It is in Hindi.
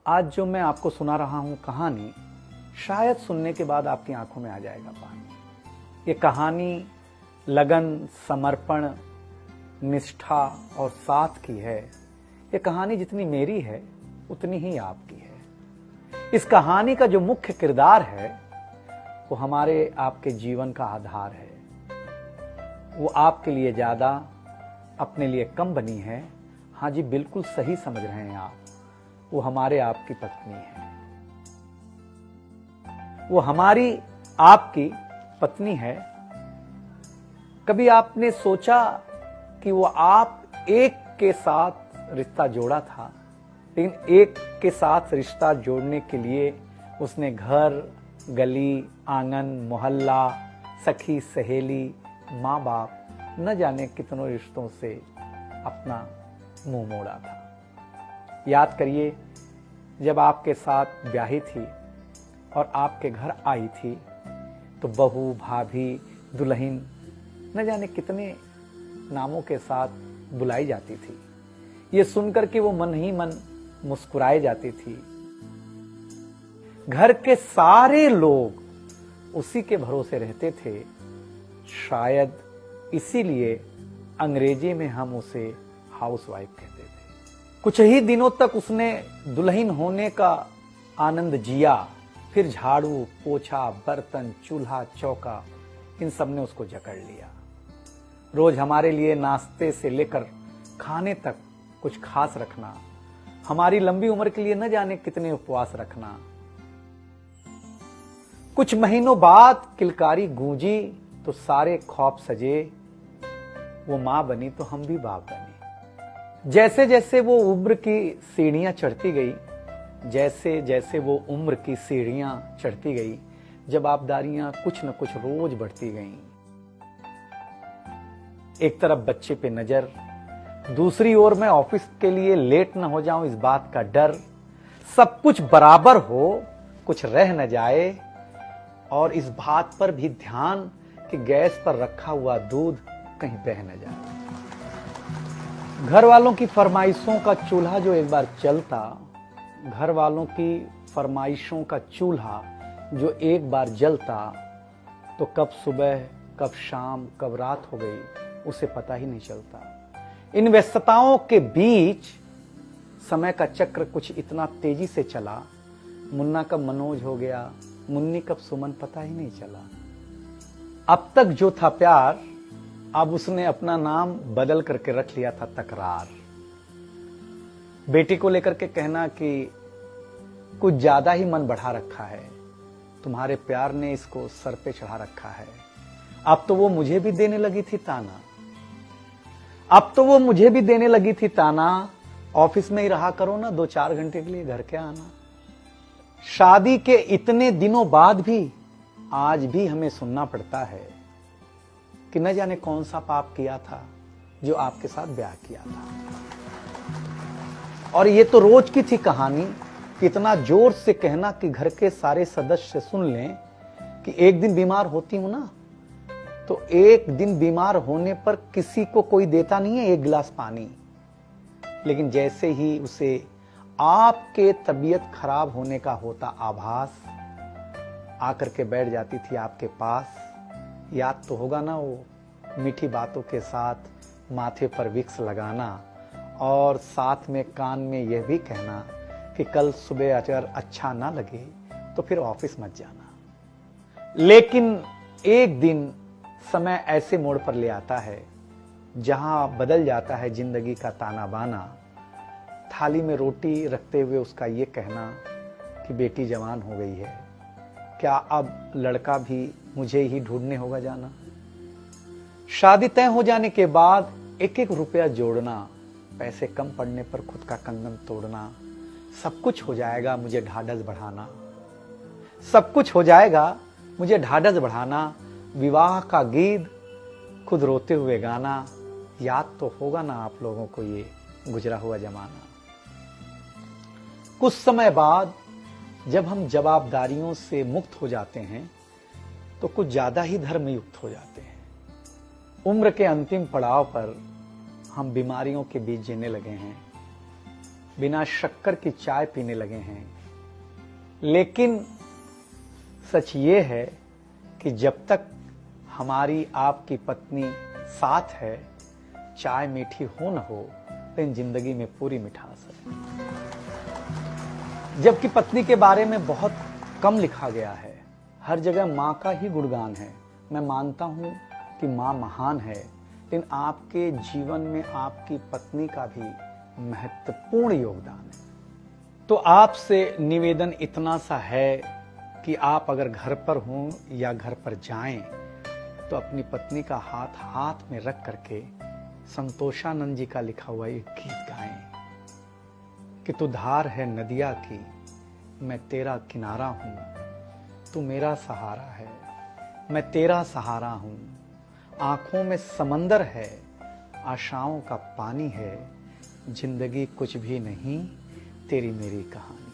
आज जो मैं आपको सुना रहा हूं कहानी, शायद सुनने के बाद आपकी आंखों में आ जाएगा पानी। ये कहानी लगन, समर्पण, निष्ठा और साथ की है। ये कहानी जितनी मेरी है उतनी ही आपकी है। इस कहानी का जो मुख्य किरदार है वो हमारे आपके जीवन का आधार है। वो आपके लिए ज्यादा, अपने लिए कम बनी है। हाँ जी, बिल्कुल सही समझ रहे हैं आप। वो हमारे आपकी पत्नी है। वो हमारी आपकी पत्नी है। कभी आपने सोचा कि वो आप एक के साथ रिश्ता जोड़ा था, लेकिन एक के साथ रिश्ता जोड़ने के लिए उसने घर, गली, आंगन, मोहल्ला, सखी, सहेली, माँ बाप, न जाने कितनों रिश्तों से अपना मुंह मोड़ा था। याद करिए, जब आपके साथ ब्याही थी और आपके घर आई थी तो बहू, भाभी, दुल्हन, न जाने कितने नामों के साथ बुलाई जाती थी। ये सुनकर के वो मन ही मन मुस्कुराए जाती थी। घर के सारे लोग उसी के भरोसे रहते थे। शायद इसीलिए अंग्रेजी में हम उसे हाउसवाइफ कहते थे। कुछ ही दिनों तक उसने दुल्हन होने का आनंद जिया। फिर झाड़ू, पोछा, बर्तन, चूल्हा, चौका, इन सब ने उसको जकड़ लिया। रोज हमारे लिए नाश्ते से लेकर खाने तक कुछ खास रखना, हमारी लंबी उम्र के लिए न जाने कितने उपवास रखना। कुछ महीनों बाद किलकारी गूंजी तो सारे खौफ सजे। वो मां बनी तो हम भी बाप बने। जैसे जैसे वो उम्र की सीढ़ियां चढ़ती गई, जैसे जैसे वो उम्र की सीढ़ियां चढ़ती गई, जवाबदारियां कुछ न कुछ रोज बढ़ती गईं। एक तरफ बच्चे पे नजर, दूसरी ओर मैं ऑफिस के लिए लेट न हो जाऊं इस बात का डर। सब कुछ बराबर हो, कुछ रह न जाए, और इस बात पर भी ध्यान कि गैस पर रखा हुआ दूध कहीं बह न जाए। घर वालों की फरमाइशों का चूल्हा जो एक बार चलता, घर वालों की फरमाइशों का चूल्हा जो एक बार जलता, तो कब सुबह, कब शाम, कब रात हो गई उसे पता ही नहीं चलता। इन व्यस्तताओं के बीच समय का चक्र कुछ इतना तेजी से चला, मुन्ना कब मनोज हो गया, मुन्नी कब सुमन, पता ही नहीं चला। अब तक जो था प्यार, अब उसने अपना नाम बदल करके रख लिया था तकरार। बेटी को लेकर के कहना कि कुछ ज्यादा ही मन बढ़ा रखा है, तुम्हारे प्यार ने इसको सर पे चढ़ा रखा है। अब तो वो मुझे भी देने लगी थी ताना, अब तो वो मुझे भी देने लगी थी ताना, ऑफिस में ही रहा करो ना, 2-4 घंटे के लिए घर के आना। शादी के इतने दिनों बाद भी आज भी हमें सुनना पड़ता है कि न जाने कौन सा पाप किया था जो आपके साथ ब्याह किया था। और ये तो रोज की थी कहानी। इतना जोर से कहना कि घर के सारे सदस्य सुन लें कि एक दिन बीमार होती हूं ना, तो एक दिन बीमार होने पर किसी को कोई देता नहीं है 1 गिलास पानी, लेकिन जैसे ही उसे आपके तबीयत खराब होने का होता आभास, आकर के बैठ जाती थी आपके पास। याद तो होगा ना, वो मीठी बातों के साथ माथे पर विक्स लगाना और साथ में कान में यह भी कहना कि कल सुबह अगर अच्छा ना लगे तो फिर ऑफिस मत जाना। लेकिन एक दिन समय ऐसे मोड़ पर ले आता है जहां बदल जाता है जिंदगी का ताना बाना। थाली में रोटी रखते हुए उसका ये कहना कि बेटी जवान हो गई है, क्या अब लड़का भी मुझे ही ढूंढने होगा जाना। शादी तय हो जाने के बाद 1-1 रुपया जोड़ना, पैसे कम पड़ने पर खुद का कंगन तोड़ना, सब कुछ हो जाएगा मुझे ढाढ़स बढ़ाना, सब कुछ हो जाएगा मुझे ढाढ़स बढ़ाना। विवाह का गीत खुद रोते हुए गाना। याद तो होगा ना आप लोगों को ये गुजरा हुआ जमाना। कुछ समय बाद जब हम जवाबदारियों से मुक्त हो जाते हैं तो कुछ ज्यादा ही धर्मयुक्त हो जाते हैं। उम्र के अंतिम पड़ाव पर हम बीमारियों के बीच जीने लगे हैं। बिना शक्कर की चाय पीने लगे हैं। लेकिन सच ये है कि जब तक हमारी आपकी पत्नी साथ है, चाय मीठी हो न हो, लेकिन जिंदगी में पूरी मिठास है। जबकि पत्नी के बारे में बहुत कम लिखा गया है, हर जगह मां का ही गुणगान है। मैं मानता हूं कि मां महान है, लेकिन आपके जीवन में आपकी पत्नी का भी महत्वपूर्ण योगदान है। तो आपसे निवेदन इतना सा है कि आप अगर घर पर हों या घर पर जाएं तो अपनी पत्नी का हाथ हाथ में रख करके संतोषानंद जी का लिखा हुआ एक गीत गाएं कि तू धार है नदिया की, मैं तेरा किनारा हूं, तू मेरा सहारा है, मैं तेरा सहारा हूं। आंखों में समंदर है, आशाओं का पानी है, जिंदगी कुछ भी नहीं, तेरी मेरी कहानी।